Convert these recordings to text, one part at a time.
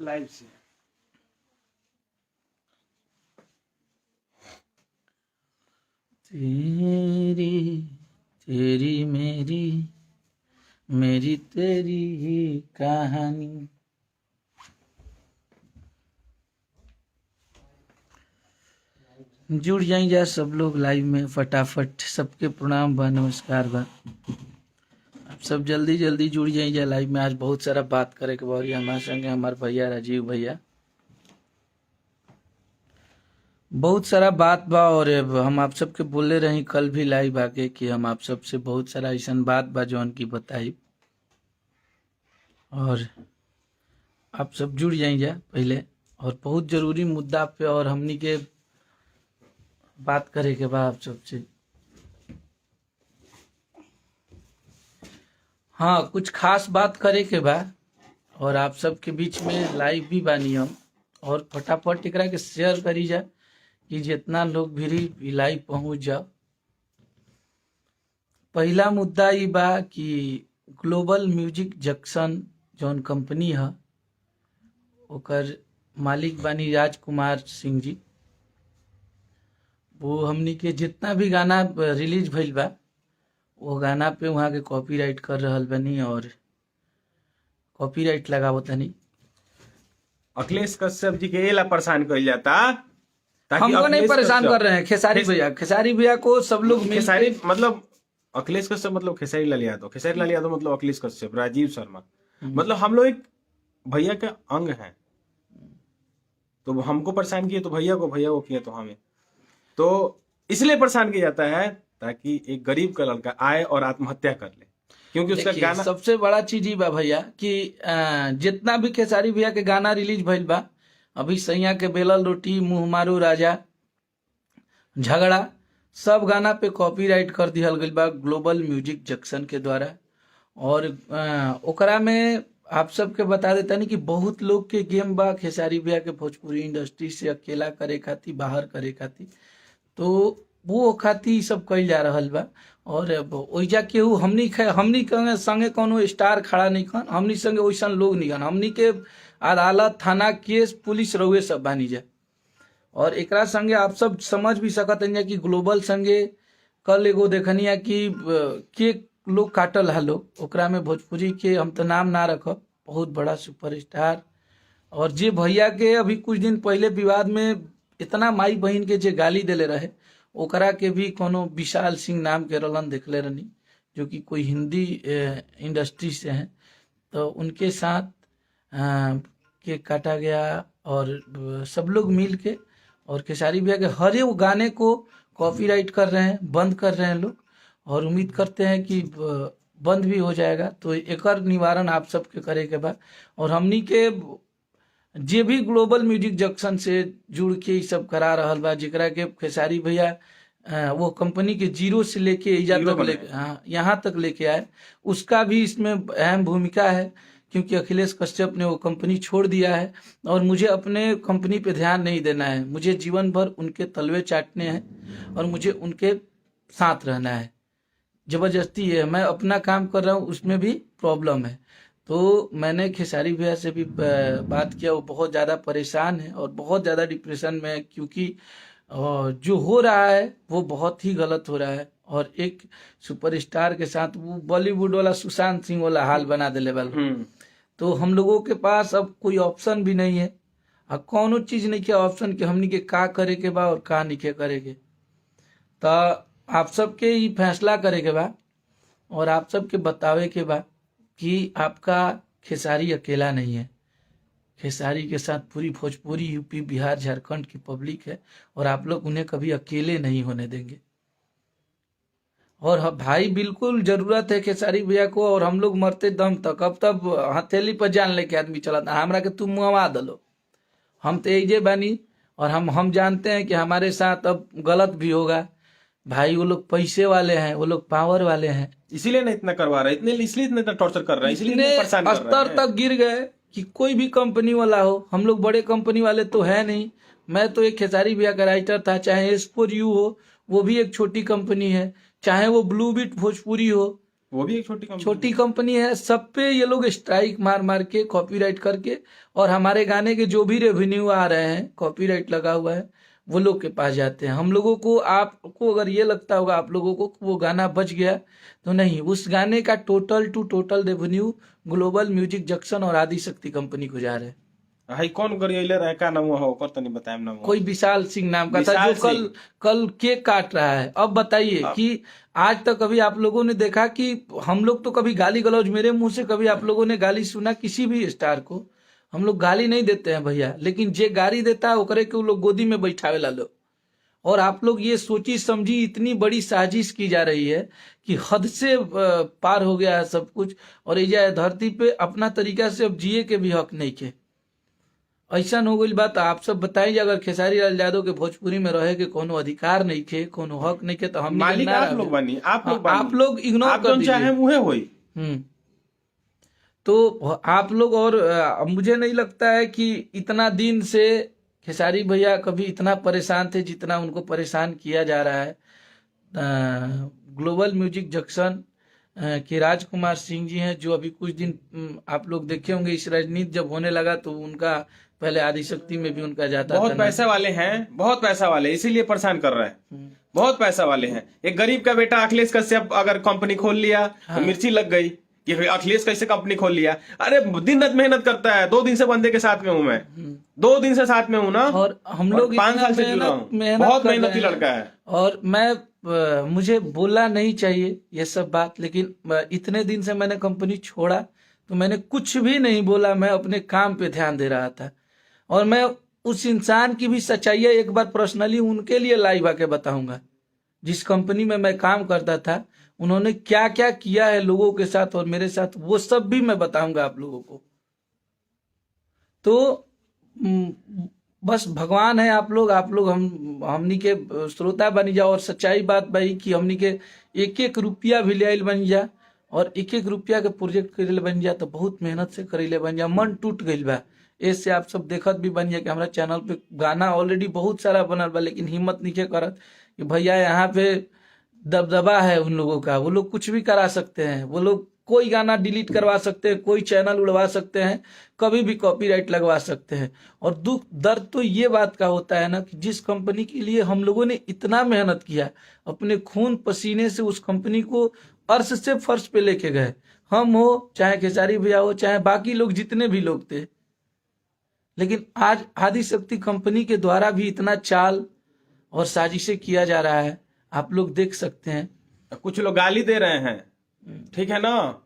Live से। तेरी तेरी मेरी मेरी तेरी कहानी। जुड़ जाइए सब लोग लाइव में फटाफट। सबके प्रणाम बा, नमस्कार बा। आप सब जल्दी जल्दी जुड़ जाइए लाइव में। आज बहुत सारा बात करे के बारी हमारे संगे हमारे भैया राजीव भैया, बहुत सारा बात बा। और अब हम आप सबके बोले रही कल भी लाइव आके कि हम आप सबसे बहुत सारा ऐसा बात बा जौन की बताई, और आप सब जुड़ जाइए पहले। और बहुत जरूरी मुद्दा पे और हमनी के बात करे के बा आप सबसे। हाँ, कुछ खास बात करे के बा और आप सबके बीच में लाइव भी बानी हम। और फटाफट एकरा के शेयर करी जा कि जितना लोग भी लाइव पहुंच जाओ। पहला मुद्दा ये बा कि ग्लोबल म्यूजिक जंक्शन जौन कंपनी है ओकर मालिक बानी राजकुमार सिंह जी। वो हमनी के जितना भी गाना रिलीज भइल बा वो गाना पे वहाँ के कॉपीराइट कर रहल बनी और कॉपीराइट लगावतनी। अखिलेश कश्यप जी के एला परेशान कइल जाता ताकि हमको नहीं अखिलेश परेशान कश्यप- कर रहे हैं, खेसारी भैया को सब लोग मिल खेसारी मतलब अखिलेश कश्यप मतलब खेसारी लाल यादव, खेसारी लाल यादव मतलब अखिलेश कश्यप, राजीव शर्मा, मतलब हम लोग एक भैया के अंग हैं। तो वो हमको परेशान किए तो भैया को किए तो हमें, तो इसलिए परेशान किया जाता है ताकि एक गरीब का लड़का आए और आत्महत्या कर ले, क्योंकि उसका देखिए, गाना सबसे बड़ा चीज ही बा भैया कि जितना भी खेसारी भैया के गाना रिलीज भइल बा, अभी सैया के बेलल रोटी, मुंह मारू राजा, झगड़ा, सब गाना पे कॉपीराइट कर दिहल गइल बा ग्लोबल म्यूजिक जंक्शन के द्वारा। और ओकरा में आप सबके बता देता नहीं कि बहुत लोग के गेम बा खेसारी भैया के भोजपुरी इंडस्ट्री से अकेला करे खातिर, बाहर करे खातिर। तो वो खातिर ई सब कइल जा रहल बा। और ओइजा केहू हमनी के संगे कोनो स्टार खड़ा नहीं खन, हमनी संगे वैसन लोग नहीं खन। हमनी के अदालत, थाना, केस, पुलिस रहुए सब बानी जा। और एकरा संगे आप सब समझ भी सकत हैं कि ग्लोबल संगे कल एगो देखनिया कि के लोग काटल है लोग, ओकरा में भोजपुरी के हम तो नाम ना रखब, बहुत बड़ा सुपरस्टार। और जे भैया के अभी कुछ दिन पहले विवाद में इतना माई बहन के जे गाली देले रहे, ओकरा के भी कोनो विशाल सिंह नाम के रलन देखले रहनी, जो कि कोई हिंदी इंडस्ट्री से हैं। तो उनके साथ केक काटा गया और सब लोग मिल के और खेसारी भैया के हर एक गाने को कॉपीराइट कर रहे हैं, बंद कर रहे हैं लोग। और उम्मीद करते हैं कि बंद भी हो जाएगा। तो एकर निवारण आप सबके करे के बाद, और हमनी के जे भी ग्लोबल म्यूजिक जंक्शन से जुड़ के ई सब करा रहल बा, जेकरा के खेसारी भैया वो कंपनी के जीरो से लेके यहाँ तक लेके आए, उसका भी इसमें अहम भूमिका है। क्योंकि अखिलेश कश्यप ने वो कंपनी छोड़ दिया है और मुझे अपने कंपनी पे ध्यान नहीं देना है, मुझे जीवन भर उनके तलवे चाटने हैं और मुझे उनके साथ रहना है। जबरदस्ती है, मैं अपना काम कर रहा हूँ, उसमें भी प्रॉब्लम है। तो मैंने खेसारी भैया से भी बात किया, वो बहुत ज़्यादा परेशान है और बहुत ज़्यादा डिप्रेशन में है। क्योंकि जो हो रहा है वो बहुत ही गलत हो रहा है। और एक सुपरस्टार के साथ वो बॉलीवुड वाला सुशांत सिंह वाला हाल बना दिले वाला। तो हम लोगों के पास अब कोई ऑप्शन भी नहीं है, अब कौनो चीज नहीं के ऑप्शन के हमनी के का करे के बा और का नहीं के करे के। तो आप सबके ही फैसला करे के बा और आप सबके बतावे के बा कि आपका खेसारी अकेला नहीं है। खेसारी के साथ पूरी भोजपुरी, यूपी, बिहार, झारखंड की पब्लिक है और आप लोग उन्हें कभी अकेले नहीं होने देंगे। और भाई बिल्कुल जरूरत है खेसारी भैया को, और हम लोग मरते दम तक। अब तब हथेली पर जान लेके आदमी चला था, हमरा के तुम मुआवा दलो, हम तो एजे बानी और हम जानते हैं कि हमारे साथ अब गलत भी होगा। भाई वो लोग पैसे वाले हैं, वो लोग पावर वाले हैं, इसीलिए नहीं इतना करवा रहे, इसलिए इतना टॉर्चर कर रहे हैं, इसलिए इतने इतने परेशान कर रहे स्तर हैं। तक गिर गए कि कोई भी कंपनी वाला हो, हम लोग बड़े कंपनी वाले तो है नहीं। मैं तो एक खेसारी भैया का राइटर था, चाहे S4U हो, वो भी एक छोटी कंपनी है, चाहे वो ब्लू बीट भोजपुरी हो, वो भी एक छोटी कंपनी छोटी कंपनी है। सब पे ये लोग स्ट्राइक मार मार के कॉपीराइट करके, और हमारे गाने के जो भी रेवेन्यू आ रहे हैं, कॉपीराइट लगा हुआ है, वो लोग के पास जाते हैं। हम लोगों को, आपको अगर ये लगता होगा आप लोगों को वो गाना बच गया, तो नहीं, उस गाने का total revenue global music junction और आदि शक्ति कंपनी को जा रहे हैं। हाई कौन गरियले रहे, का नाम हो ओकर तनी बताएम नाम। कोई विशाल सिंह नाम का था, विशाल जो कल सिंह। कल केक काट रहा है। अब बताइए कि आज तक कभी आप लोगों ने देखा कि हम लोग तो कभी गाली गलौज, मेरे मुंह से कभी आप लोगों ने गाली सुना किसी भी स्टार को? हम लोग गाली नहीं देते हैं भैया, लेकिन जे गाली देता है ओकरे के वो लोग गोदी में बैठावे ला लो। और आप लोग ये सोची समझी इतनी बड़ी साजिश की जा रही है कि हद से पार हो गया है सब कुछ, और ये धरती पे अपना तरीका से अब जिए के भी हक नहीं के। ऐसा हो गई बात। आप सब बताइए, अगर खेसारी लाल यादव के भोजपुरी में रहे के कोनो अधिकार नहीं खे, कोनो हक नहीं खे, तो हम मालिक आप लोग बनी, आप लोग इग्नोर आप कर जो चाहे मुहे होई। तो आप लोग, और मुझे नहीं लगता है कि इतना दिन से खेसारी भैया कभी इतना परेशान थे जितना उनको परेशान किया जा रहा है। ग्लोबल म्यूजिक जंक्शन के राजकुमार सिंह जी हैं, जो अभी कुछ दिन आप लोग देखे होंगे, इस राजनीति जब होने लगा तो उनका पहले आदिशक्ति में भी उनका जाता बहुत था। पैसे वाले हैं, बहुत पैसा वाले, इसीलिए परेशान कर रहे हैं। बहुत पैसा वाले हैं। एक गरीब का बेटा अखिलेश कश्यप अगर कंपनी खोल लिया तो मिर्ची लग गई कि अखिलेश कैसे कंपनी खोल लिया। अरे दिन रात मेहनत करता है, 2 दिन से बंदे के साथ में हूं मैं, 2 दिन से साथ में हूं ना, और हम लोग 5 साल से जुड़ा हूं। बहुत मेहनती लड़का है। और मैं मुझे बोलना नहीं चाहिए ये सब बात, लेकिन इतने दिन से मैंने कंपनी छोड़ा तो मैंने कुछ भी नहीं बोला, मैं अपने काम पे ध्यान दे रहा था। और मैं उस इंसान की भी सच्चाई एक बार पर्सनली उनके लिए लाइव आके बताऊंगा। जिस कंपनी में मैं काम करता था, उन्होंने क्या क्या किया है लोगों के साथ और मेरे साथ, वो सब भी मैं बताऊंगा आप लोगों को। तो बस भगवान है आप लोग हमनी के श्रोता बनी जाओ। और सच्चाई बात भाई कि हमनी के एक एक रुपया भी ले बन जा, और एक एक रुपया के प्रोजेक्ट करे बन जा, तो बहुत मेहनत से करेले बन जा। मन टूट गई बा इससे। आप सब देखत भी बन जा कि हमारा चैनल पे गाना ऑलरेडी बहुत सारा बनल बा, लेकिन हिम्मत नहीं करत कि भैया यहाँ पे दबदबा है उन लोगों का, वो लोग कुछ भी करा सकते हैं। वो लोग कोई गाना डिलीट करवा सकते हैं, कोई चैनल उड़वा सकते हैं, कभी भी कॉपीराइट लगवा सकते हैं। और दुख दर्द तो ये बात का होता है ना कि जिस कंपनी के लिए हम लोगों ने इतना मेहनत किया, अपने खून पसीने से उस कंपनी को अर्श से फर्श पे लेके गए, हम हो चाहे खेसारी भैया हो चाहे बाकी लोग जितने भी लोग थे, लेकिन आज आदिशक्ति कंपनी के द्वारा भी इतना चाल और साजिशें किया जा रहा है, आप लोग देख सकते हैं। कुछ लोग गाली दे रहे हैं, ठीक है ना,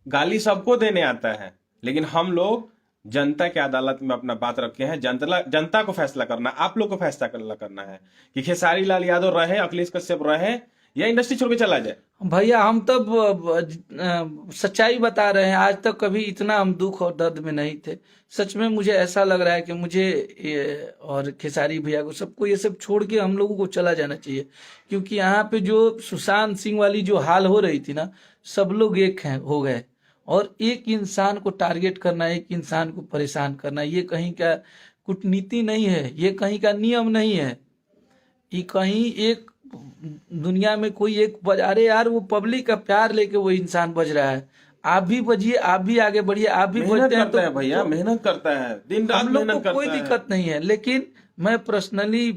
गाली सबको देने आता है, लेकिन हम लोग जनता के अदालत में अपना बात रखे हैं। जनता को फैसला करना, आप लोग को फैसला करना है कि खेसारी लाल यादव रहे, अखिलेश कश्यप रहे, या इंडस्ट्री छोड़ के चला जाए। भैया हम तब सच्चाई बता रहे हैं, आज तक कभी इतना हम दुख और दर्द में नहीं थे। सच में मुझे ऐसा लग रहा है कि मुझे और खेसारी भैया को, सबको ये सब छोड़ के हम लोगों को चला जाना चाहिए। क्योंकि यहाँ पे जो सुशांत सिंह वाली जो हाल हो रही थी ना, सब लोग एक हैं हो गए। और एक इंसान को टारगेट करना, एक इंसान को परेशान करना, ये कहीं का कूटनीति नहीं है, ये कहीं का नियम नहीं है। ये कहीं एक दुनिया में कोई एक अरे यार, वो पब्लिक का प्यार लेके वो इंसान बज रहा है। आप भी बजिए, आप भी आगे बढ़िए, आप भी बजते हैं तो भैया मेहनत करता है, दिन रात मेहनत करता है, कोई दिक्कत नहीं है। लेकिन मैं पर्सनली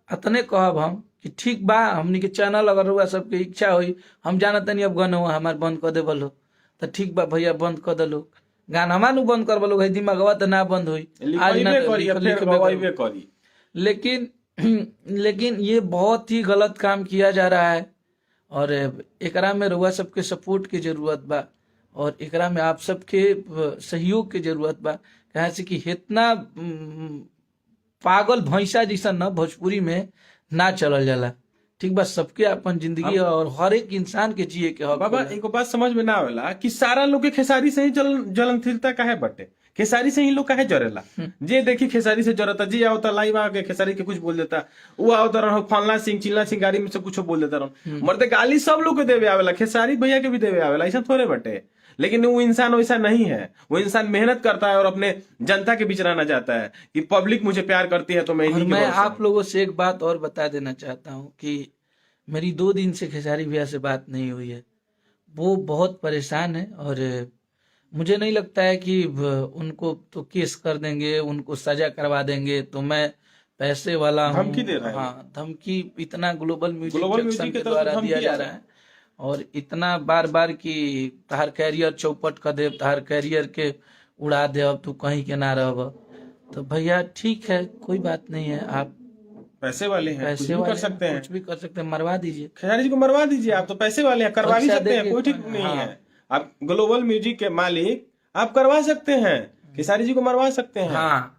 अतने कहब हम कि ठीक बा, हमनी के चैनल अगर हुआ सबके इच्छा हुई, हम जानत नहीं अब गाना हुआ हमारे बंद कर दे बोलो तो ठीक बा भैया, बंद कर दे लोग गाना हमारे बंद कर बोलो, दिमागवा तो ना बंद हुई, आज ना। लेकिन ये बहुत ही गलत काम किया जा रहा है। और एकरा में रउआ सबके सपोर्ट की जरूरत बा, और एकरा में आप सबके सहयोग की जरूरत बा। कहे से कि इतना पागल भैंसा जैसा न भोजपुरी में ना चलल जाला। ठीक बा, सबके अपन जिंदगी और हर एक इंसान के जिए के हक। बाबा एक बात समझ में ना आवेला कि सारा लोग के खेसारी से ही जलन थिरता काहे बटे, खेसारी से ही लोग काहे जरेला। जे देखी खेसारी से जरता, जी आवता लाइव आके खेसारी के कुछ बोल देता, वो आवता रहो फलना सिंह चिल्ला सिंह गाड़ी में से कुछ बोल देता रहो। मरते गाली सब लोग के देवे आवेला, खेसारी भैया के भी देवे आवेला, ऐसा थोड़े बटे। लेकिन वो इंसान वैसा नहीं है, वो इंसान मेहनत करता है और अपने जनता के बीच रहना चाहता है कि पब्लिक मुझे प्यार करती है। तो मैं आप लोगों से एक बात और बता देना चाहता हूँ कि मेरी 2 दिन से खेसारी भैया से बात नहीं हुई है। वो बहुत परेशान है। और मुझे नहीं लगता है कि उनको तो केस कर देंगे, उनको सजा करवा देंगे, तो मैं पैसे वाला हूँ। धमकी दे रहा है हाँ, धमकी इतना global music global junction music की के तरफ द्वारा से दिया धमकी जा आ रहा रहा है। है, और इतना बार बार कि तहार कैरियर चौपट कर दे, तहार कैरियर के उड़ा दे, अब तू कहीं के ना रह। तो भैया ठीक है, कोई बात नहीं है, आप पैसे वाले हैं, कुछ पैसे भी कर वाले हैं, सकते हैं। कुछ भी कर सकते हैं, मरवा दीजिए। खेसारी जी को मरवा दीजिए, आप तो पैसे वाले हैं, करवा भी पैसा सकते हैं, देके कोई ठीक नहीं हाँ। है। आप ग्लोबल म्यूजिक के मालिक, आप करवा सकते हैं, खेसारी जी को मरवा सकते हैं। हाँ,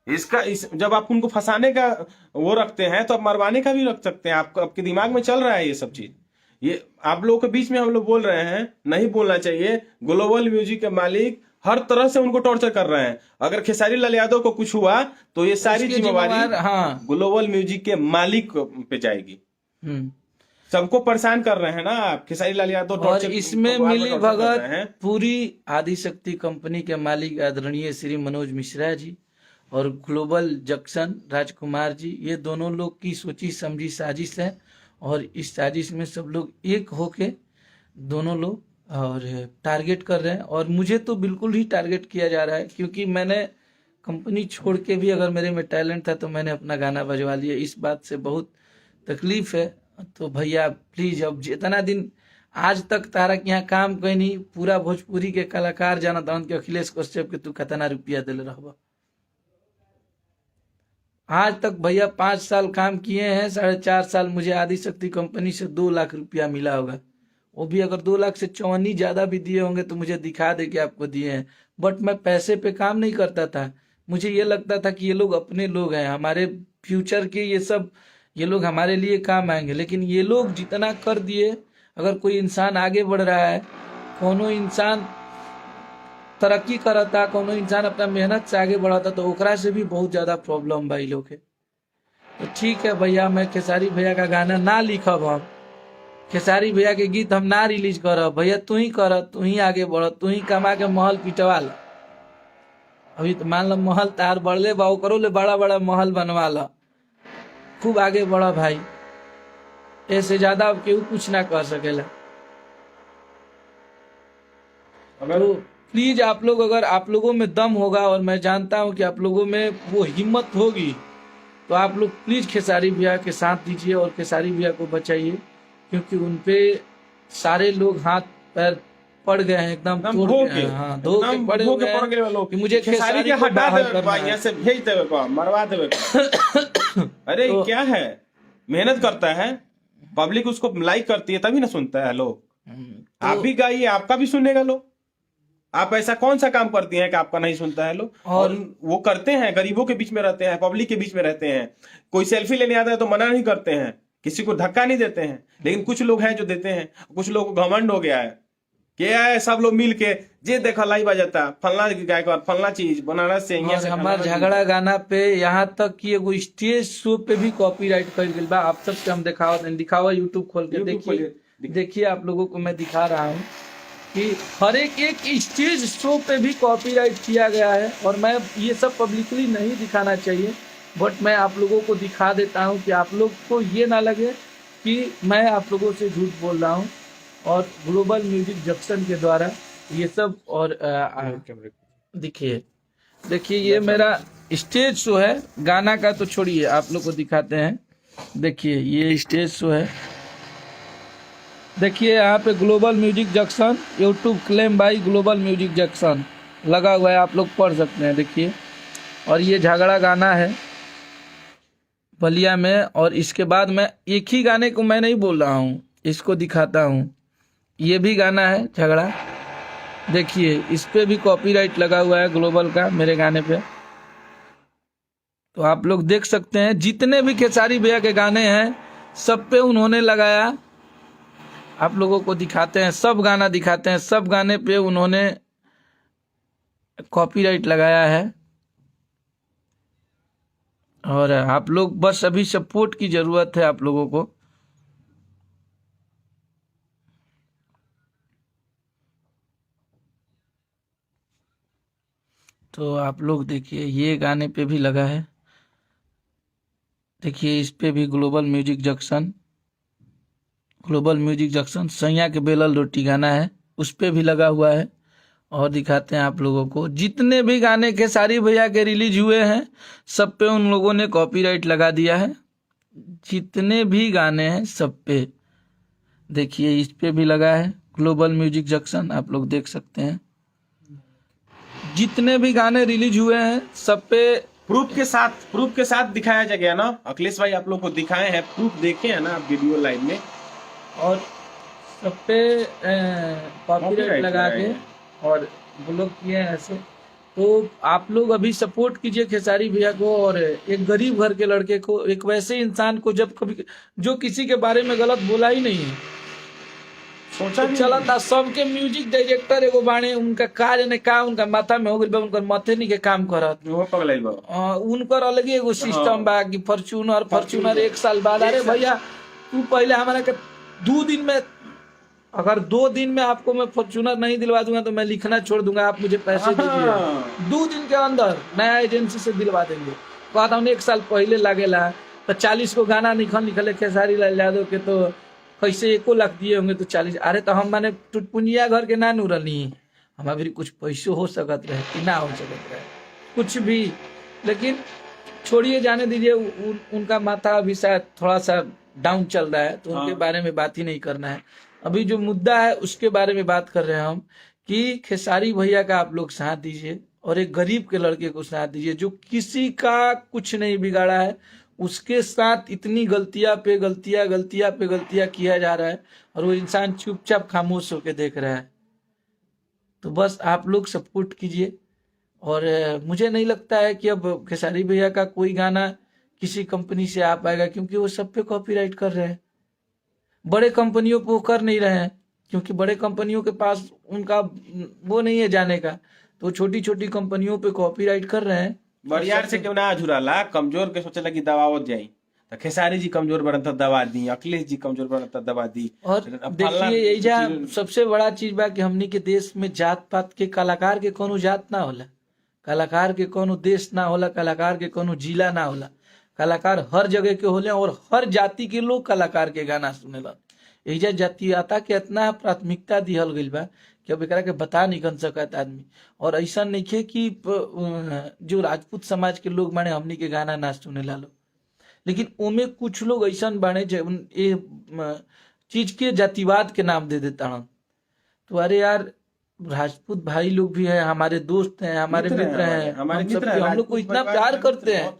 जब आप उनको फंसाने का वो रखते हैं, तो आप मरवाने का भी रख सकते हैं। आपके दिमाग में चल रहा है ये सब चीज। ये आप लोगों के बीच में हम लोग बोल रहे हैं, नहीं बोलना चाहिए। ग्लोबल म्यूजिक के मालिक हर तरह से उनको टॉर्चर कर रहे हैं। अगर खेसारी लाल यादव को कुछ हुआ तो ये सारी इसके जिम्मेवारी जिम्मेवार हाँ। ग्लोबल म्यूजिक के मालिक पे जाएगी। हम्म। सबको परेशान कर रहे हैं ना आप, खेसारी लाल यादव और टॉर्चर इसमें को बार-बार मिली टॉर्चर कर भगत रहे हैं। पूरी आदिशक्ति कंपनी के मालिक आदरणीय श्री मनोज मिश्रा जी और ग्लोबल जंक्शन राजकुमार जी, ये दोनों लोग की सोची समझी साजिश है। और इस साजिश में सब लोग एक होके दोनों लोग और टारगेट कर रहे हैं। और मुझे तो बिल्कुल ही टारगेट किया जा रहा है, क्योंकि मैंने कंपनी छोड़ के भी अगर मेरे में टैलेंट था तो मैंने अपना गाना बजवा लिया। इस बात से बहुत तकलीफ है। तो भैया प्लीज, अब जितना दिन आज तक तारा के यहाँ काम कहीं नहीं, पूरा भोजपुरी के कलाकार जाना था कि अखिलेश कश्यप के तू कितना रुपया दिल रहबा। आज तक भैया 5 साल काम किए हैं, 4.5 साल मुझे आदिशक्ति कंपनी से 2 लाख रुपया मिला होगा। वो भी अगर 2 लाख से 54 ज्यादा भी दिए होंगे तो मुझे दिखा दे कि आपको दिए हैं। बट मैं पैसे पे काम नहीं करता था। मुझे ये लगता था कि ये लोग अपने लोग हैं, हमारे फ्यूचर के, ये लोग हमारे लिए काम आएंगे। लेकिन ये लोग जितना कर दिए, अगर कोई इंसान आगे बढ़ रहा है, कोनो इंसान तरक्की करता, कोनो इंसान अपना मेहनत से आगे बढ़ाता, तो ओकरा से भी बहुत ज्यादा प्रॉब्लम भाई लोग है। तो ठीक है भैया, मैं खेसारी भैया का गाना ना लिखब, हम खेसारी भैया के गीत हम ना रिलीज करब। भैया तू ही कर, तू ही आगे बढ़, तू ही कमा के महल पिटवा ला। अभी तो मान लो महल तार बढ़ले बा, करो ले बड़ा बड़ा महल बनवा ला, खूब आगे बढ़ा भाई। ऐसे ज्यादा अब केहू कुछ ना कर सकेला। तो प्लीज आप लोग, अगर आप लोगों में दम होगा, और मैं जानता हूं कि आप लोगों में वो हिम्मत होगी, तो आप लोग प्लीज खेसारी भैया के साथ दीजिए और खेसारी भैया को बचाइए, क्योंकि उनपे सारे लोग हाथ पैर पड़ गए हैं, एकदम तोड़ धो गए के, हैं। हाँ, धो के पड़े हुए हैं गए लोग कि मुझे खेसारी के को हटा बाहर देवे करना बा, है। यहाँ से भेज देवे बा, मरवा देवे बा। अरे तो- क्या है, मेहनत करता है, पब्लिक उसको लाइक करती है, तभी ना सुनता है लोग। आप भी गाइए, आपका भी सुनेगा लोग। आप ऐसा कौन सा काम करती हैं कि आपका नहीं सुनता है लोग? और वो करते हैं, गरीबों के बीच में रहते हैं, पब्लिक के बीच में रहते हैं। कोई सेल्फी लेने आता है तो मना नहीं करते हैं, किसी को धक्का नहीं देते हैं। लेकिन कुछ लोग हैं जो देते हैं। कुछ लोग को घमंड हो गया है, क्या है, सब लोग मिल के जे देखा लाई बजाता, फलना गायक, फलना चीज बनारस से, यहाँ और से हमार झगड़ा गाना पे यहाँ तक कि एगो स्टेज शो पे भी कॉपीराइट कर गई बा। आप सबके हम दिखावा यूट्यूब खोल के YouTube देखिए, खोलिए। देखिए आप लोगों को मैं दिखा रहा हूँ कि हर एक स्टेज शो पे भी कॉपीराइट किया गया है। और मैं ये सब पब्लिकली नहीं दिखाना चाहिए, बट मैं आप लोगों को दिखा देता हूँ कि आप लोग को ये ना लगे कि मैं आप लोगों से झूठ बोल रहा हूँ। और ग्लोबल म्यूजिक जंक्शन के द्वारा ये सब, और देखिए ये मेरा स्टेज शो है। गाना का तो छोड़िए, आप लोग को दिखाते हैं। देखिए ये स्टेज शो है, देखिए यहाँ पे global music junction, YouTube claim by global music junction लगा हुआ है, आप लोग पढ़ सकते हैं। देखिए, और ये झगड़ा गाना है बलिया में। और इसके बाद मैं एक ही गाने को मैं नहीं बोल रहा हूँ, इसको दिखाता हूँ। ये भी गाना है झगड़ा, देखिए इस पे भी कॉपीराइट लगा हुआ है ग्लोबल का, मेरे गाने पे। तो आप लोग देख सकते हैं जितने भी खेसारी भैया के गाने हैं सब पे उन्होंने लगाया। आप लोगों को दिखाते हैं, सब गाना दिखाते हैं, सब गाने पे उन्होंने कॉपीराइट लगाया है। और आप लोग बस अभी सपोर्ट की जरूरत है आप लोगों को। तो आप लोग देखिए ये गाने पे भी लगा है, देखिए इस पे भी global music junction global music junction सैया के बेलल रोटी गाना है, उस पे भी लगा हुआ है। और दिखाते हैं आप लोगों को, जितने भी गाने खेसारी भैया के रिलीज हुए हैं सब पे उन लोगों ने कॉपीराइट लगा दिया है। जितने भी गाने हैं सब पे देखिए, इस पे भी लगा है ग्लोबल म्यूजिक जंक्शन, आप लोग देख सकते हैं। जितने भी गाने रिलीज हुए हैं सब पे प्रूफ के साथ दिखाया जा गया ना अखिलेश भाई, आप लोग को दिखाए हैं, प्रूफ देखे हैं ना आप वीडियो लाइव में, और सब पे कॉपीराइट लगा के और ब्लॉक किए हैं ऐसे। तो आप लोग अभी सपोर्ट कीजिए खेसारी भैया को, और एक गरीब घर के लड़के को, एक वैसे इंसान को जब कभी जो किसी के बारे में गलत बोला ही नहीं है, सोचा तो चला था। सबके म्यूजिक डायरेक्टर एगो बाणे, उनका कार्य ने का उनका माथा में हो गई बा, उनकर माथे नहीं के काम करत, वो पगलाइल बा। उनकर अलग ही एगो सिस्टम बा कि फॉर्च्यूनर 1 साल बाद। अरे भैया तू पहले हमारा के 2 दिन में, अगर 2 दिन में आपको मैं फॉर्च्यूनर नहीं दिलवा दूंगा तो मैं लिखना छोड़ दूंगा, आप मुझे पैसे दीजिए। 2 दिन के अंदर नया एजेंसी से दिलवा देंगे। कहता हूँ 1 साल पहले लागेला तो 40 को गाना निकले खेसारी लाल यादव के, तो कैसे 1 लाख दिए होंगे तो 40। अरे तो हम माने टुटपुनिया घर के ना नूरनी, हमारे भी कुछ पैसे हो सकत रहे कि ना हो सकत रहे कुछ भी, लेकिन छोड़िए, जाने दीजिए। उनका माथा अभी शायद थोड़ा सा डाउन चल रहा है, तो उनके बारे में बात ही नहीं करना है। अभी जो मुद्दा है उसके बारे में बात कर रहे हैं हम, कि खेसारी भैया का आप लोग साथ दीजिए और एक गरीब के लड़के को साथ दीजिए जो किसी का कुछ नहीं बिगाड़ा है, उसके साथ इतनी गलतियां पे गलतियां किया जा रहा है और वो इंसान चुपचाप खामोश होकर देख रहा है। तो बस आप लोग सपोर्ट कीजिए। और मुझे नहीं लगता है कि अब खेसारी भैया का कोई गाना किसी कंपनी से आ पाएगा, क्योंकि वो सब पे कॉपीराइट कर रहे हैं। बड़े कंपनियों को कर नहीं रहे हैं, क्योंकि बड़े कंपनियों के पास उनका वो नहीं है जाने का, तो छोटी छोटी कंपनियों पे कॉपीराइट कर रहे हैं। बरियार से क्यों ना अझुराला, कमजोर के सोचला कि दबावत जाई, तो खेसारी जी कमजोर बनत दबा दी, अखिलेश जी कमजोर बनत दबा दी। और देखिए एजा सबसे बड़ा चीज बा कि हमनी के देश में जात पात के, कलाकार के कोनो जात ना होला, कलाकार के कोनो देश ना होला, कलाकार के कोनो जिला ना होला, कलाकार हर जगह के होले और हर जाति के लोग कलाकार के गाना सुनेला। एजा जातीयता के इतना प्राथमिकता दिहल गइल बा कि अब एकरा के बता नहीं कर सकत आदमी। और ऐसा नहीं है कि जो राजपूत समाज के लोग माने हमनी के गाना ना सुनेला लोग, लेकिन ओमे कुछ लोग ऐसा बाने जो ये चीज के जातिवाद के नाम दे देता हूँ। तो अरे यार, राजपूत भाई लोग भी है, हमारे दोस्त हैं, हमारे मित्र हैं, हम लोग को इतना प्यार करते हैं।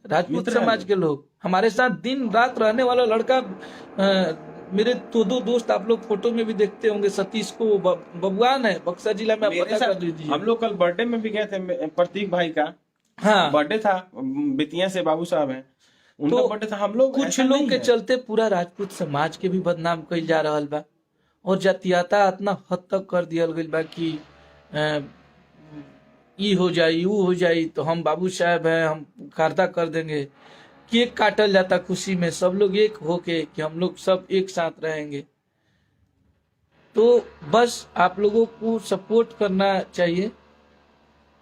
राजपूत समाज के लोग हमारे साथ दिन रात रहने वाला लड़का, मेरे 2 दोस्त आप लोग फोटो में भी देखते होंगे, सतीश को बबुआन है, बक्सर जिला में, पता कर लीजिए। हम लोग कल बर्थडे में भी गए थे, प्रतीक भाई का बर्थडे था, बेतिया से बाबू साहब है, उनका बर्थडे था। हम लोग कुछ लोग के चलते पूरा राजपूत समाज के भी बदनाम कइल जा रहा बा, और जातीयता इतना हद तक कर दिया गई बा कि ई हो जाई वो हो जाई, तो हम बाबू साहब हैं, हम कार्दा कर देंगे। केक काटल जाता खुशी में, सब लोग एक होके कि हम लोग सब एक साथ रहेंगे। तो बस आप लोगों को सपोर्ट करना चाहिए,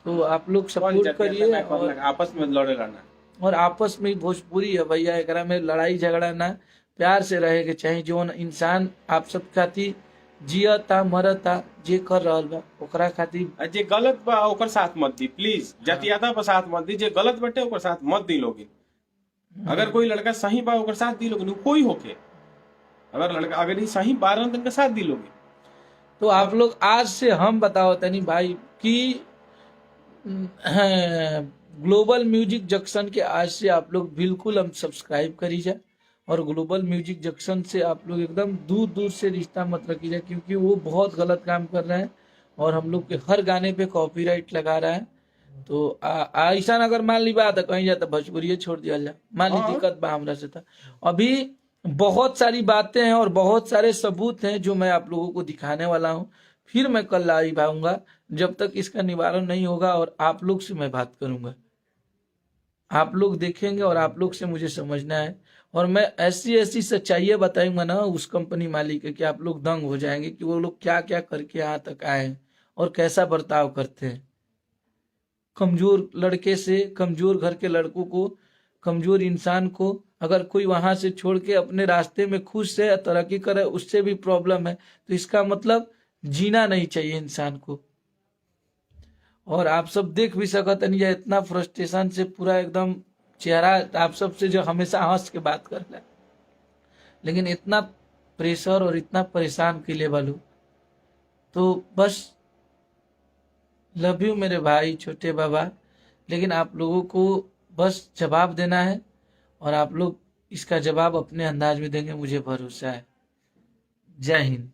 तो आप लोग सपोर्ट करिए और आपस में लड़े रहना, और आपस में भोजपुरी है भैया, एकरा में लड़ाई झगड़ा ना, प्यार से रहे के चाहिए। जो इंसान आप सब खातिर जियता मरता जे कर रहल बा ओकरा खातिर, जे गलत बा ओकर साथ मत दी प्लीज, जातीयता पर साथ मत दी, जे गलत बटे ओकर साथ मत दी लोगी। अगर कोई लड़का सही बा ओकर साथ दी लोगी, कोई होके अगर लड़का अगर ही सही 12 दिन का साथ दी लोगी। तो आप लोग आज से हम बताओ तनी भाई कि ग्लोबल म्यूजिक जंक्शन के आज से आप लोग बिल्कुल हम सब्सक्राइब करी जाए, और ग्लोबल म्यूजिक जंक्शन से आप लोग एकदम दूर दूर से रिश्ता मत रखी जाए, क्योंकि वो बहुत गलत काम कर रहे हैं और हम लोग के हर गाने पे कॉपीराइट लगा रहा है। तो ऐसा अगर मान ली बात कहीं जाता भोजपुरी छोड़ दिया जाए, मान ली दिक्कत बा हमरा से था। अभी बहुत सारी बातें हैं और बहुत सारे सबूत हैं जो मैं आप लोगों को दिखाने वाला हूँ, फिर मैं कल लाई पाऊंगा, जब तक इसका निवारण नहीं होगा। और आप लोग से मैं बात करूंगा, आप लोग देखेंगे और आप लोग से मुझे समझना है, और मैं ऐसी ऐसी सच्चाइयां बताऊंगा ना उस कंपनी मालिक के कि आप लोग दंग हो जाएंगे कि वो लोग क्या क्या करके यहाँ तक आए और कैसा बर्ताव करते हैं। कमजोर लड़के से, कमजोर घर के लड़कों को, कमजोर इंसान को अगर कोई वहां से छोड़ के अपने रास्ते में खुश है, तरक्की करे, उससे भी प्रॉब्लम है, तो इसका मतलब जीना नहीं चाहिए इंसान को। और आप सब देख भी सकत नहीं, इतना फ्रस्ट्रेशन से पूरा एकदम चेहरा आप सब से जो हमेशा हंस के बात कर रहा है, लेकिन इतना प्रेशर और इतना परेशान के लिए वालू। तो बस लव यू मेरे भाई छोटे बाबा, लेकिन आप लोगों को बस जवाब देना है और आप लोग इसका जवाब अपने अंदाज में देंगे, मुझे भरोसा है। जय हिंद।